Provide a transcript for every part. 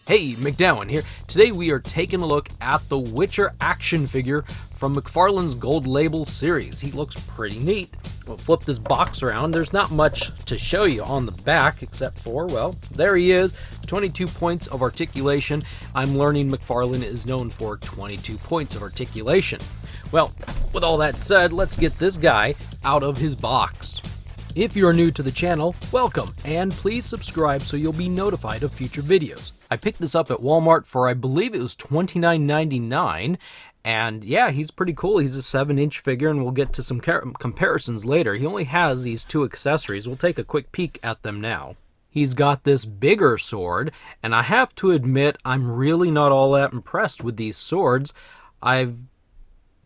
Hey, MacDowin here. Today we are taking a look at the Witcher action figure from McFarlane's Gold Label series. He looks pretty neat. We'll flip this box around. There's not much to show you on the back except for, well, there he is. 22 points of articulation. I'm learning McFarlane is known for 22 points of articulation. Well, with all that said, let's get this guy out of his box. If you're new to the channel, welcome, and please subscribe so you'll be notified of future videos. I picked this up at Walmart for, I believe it was $29.99, and yeah, he's pretty cool. He's a 7-inch figure, and we'll get to some comparisons later. He only has these two accessories. We'll take a quick peek at them now. He's got this bigger sword, and I have to admit, I'm really not all that impressed with these swords.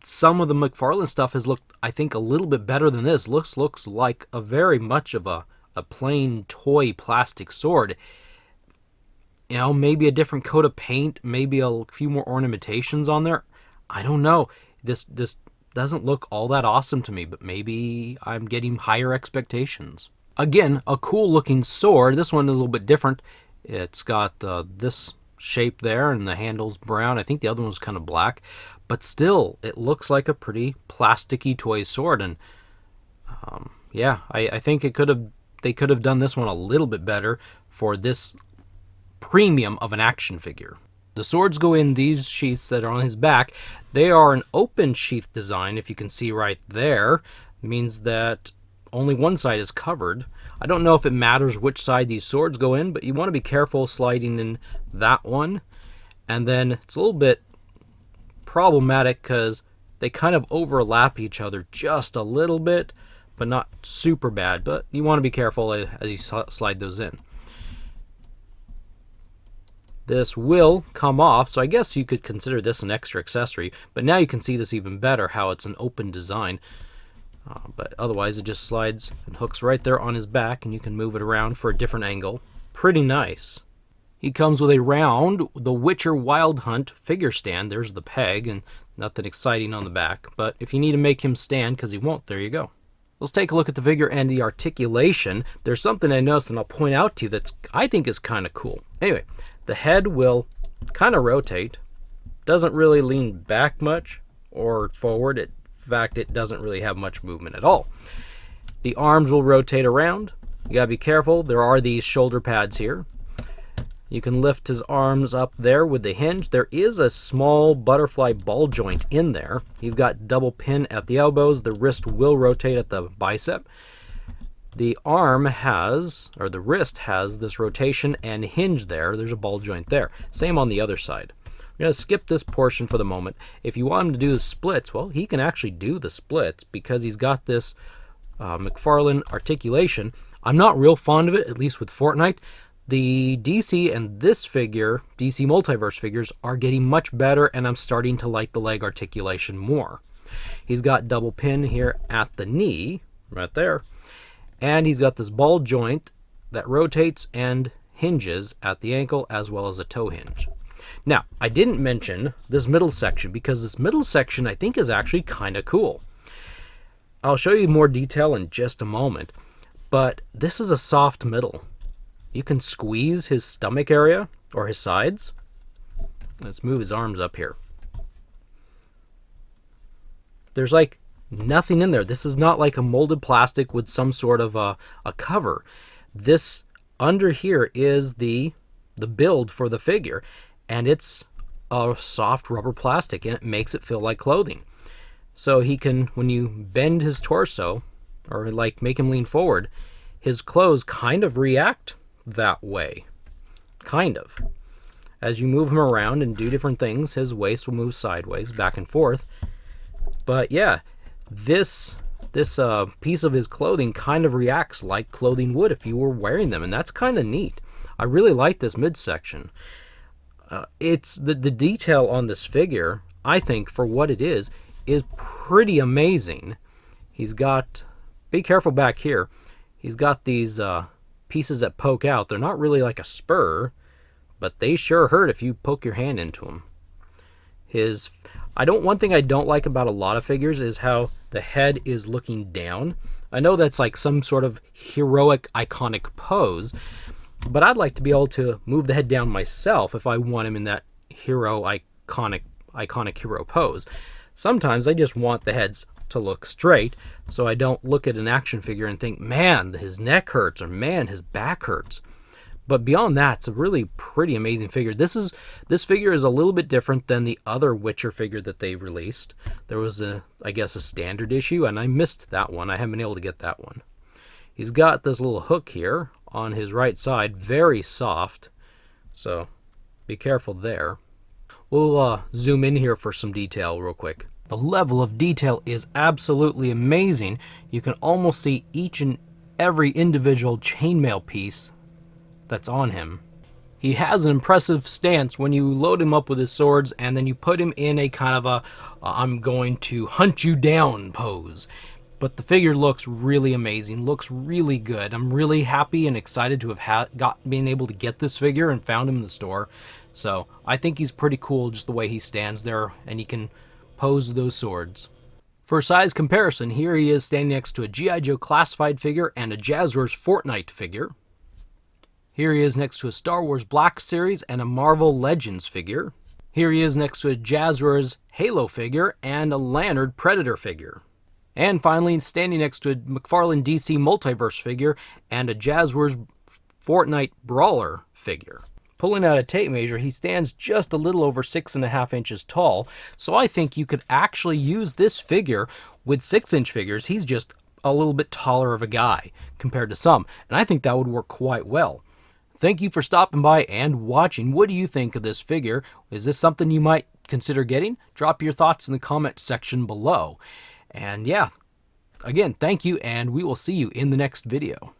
Some of the McFarlane stuff has looked, I think, a little bit better than this. Looks like a very much of a plain toy plastic sword. You know, maybe a different coat of paint, maybe a few more ornamentations on there. I don't know. This doesn't look all that awesome to me, but maybe I'm getting higher expectations. Again, a cool looking sword. This one is a little bit different. It's got this shape there, and the handle's brown. I think the other one's kind of black. But still, it looks like a pretty plasticky toy sword, and yeah, I think they could have done this one a little bit better for this premium of an action figure. The swords go in these sheaths that are on his back. They are an open sheath design, if you can see right there. It means that only one side is covered. I don't know if it matters which side these swords go in, but you want to be careful sliding in that one. And then it's a little bit problematic because they kind of overlap each other just a little bit, but not super bad. But you want to be careful as you slide those in. This will come off, so I guess you could consider this an extra accessory, but now you can see this even better, how it's an open design. But otherwise it just slides and hooks right there on his back, and you can move it around for a different angle. Pretty nice. He comes with a round The Witcher Wild Hunt figure stand. There's the peg, and nothing exciting on the back. But if you need to make him stand, because he won't, there you go. Let's take a look at the figure and the articulation. There's something I noticed, and I'll point out to you that I think is kind of cool. Anyway, the head will kind of rotate. Doesn't really lean back much or forward. In fact, it doesn't really have much movement at all. The arms will rotate around. You gotta be careful. There are these shoulder pads here. You can lift his arms up there with the hinge. There is a small butterfly ball joint in there. He's got double pin at the elbows. The wrist will rotate at the bicep. The arm has, or the wrist has, this rotation and hinge there. There's a ball joint there. Same on the other side. We're going to skip this portion for the moment. If you want him to do the splits, well, he can actually do the splits because he's got this McFarlane articulation. I'm not real fond of it, at least with Fortnite. The DC and this figure, DC Multiverse figures, are getting much better, and I'm starting to like the leg articulation more. He's got double pin here at the knee, right there. And he's got this ball joint that rotates and hinges at the ankle, as well as a toe hinge. Now, I didn't mention this middle section because this middle section I think is actually kind of cool. I'll show you more detail in just a moment, but this is a soft middle. You can squeeze his stomach area or his sides. Let's move his arms up here. There's like nothing in there. This is not like a molded plastic with some sort of a cover. This under here is the build for the figure, and it's a soft rubber plastic, and it makes it feel like clothing. So he can, when you bend his torso or like make him lean forward, his clothes kind of react that way. Kind of. As you move him around and do different things, his waist will move sideways, back and forth. But yeah, this piece of his clothing kind of reacts like clothing would if you were wearing them, and that's kind of neat. I really like this midsection. It's the detail on this figure, I think, for what it is pretty amazing. He's got, be careful back here, he's got these pieces that poke out. They're not really like a spur, but they sure hurt if you poke your hand into them. One thing I don't like about a lot of figures is how the head is looking down. I know that's like some sort of heroic, iconic pose, but I'd like to be able to move the head down myself if I want him in that hero iconic hero pose. Sometimes I just want the heads to look straight, so I don't look at an action figure and think, man, his neck hurts, or man, his back hurts. But beyond that, it's a really pretty amazing figure. This figure is a little bit different than the other Witcher figure that they've released. There was I guess a standard issue, and I missed that one. I haven't been able to get that one. He's got this little hook here on his right side, very soft, so be careful there. We'll zoom in here for some detail real quick. The level of detail is absolutely amazing. You can almost see each and every individual chainmail piece that's on him. He has an impressive stance when you load him up with his swords and then you put him in a kind of a I'm going to hunt you down pose. But the figure looks really amazing, looks really good. I'm really happy and excited to have been able to get this figure and found him in the store. So I think he's pretty cool just the way he stands there and he can pose with those swords. For size comparison, here he is standing next to a G.I. Joe Classified figure and a Jazzwares Fortnite figure. Here he is next to a Star Wars Black Series and a Marvel Legends figure. Here he is next to a Jazzwares Halo figure and a Lanyard Predator figure. And finally, standing next to a McFarlane DC Multiverse figure and a Jazzwares Fortnite Brawler figure. Pulling out a tape measure, he stands just a little over 6.5 inches tall, so I think you could actually use this figure with 6-inch figures. He's just a little bit taller of a guy compared to some, and I think that would work quite well. Thank you for stopping by and watching. What do you think of this figure? Is this something you might consider getting? Drop your thoughts in the comment section below. And yeah, again, thank you, and we will see you in the next video.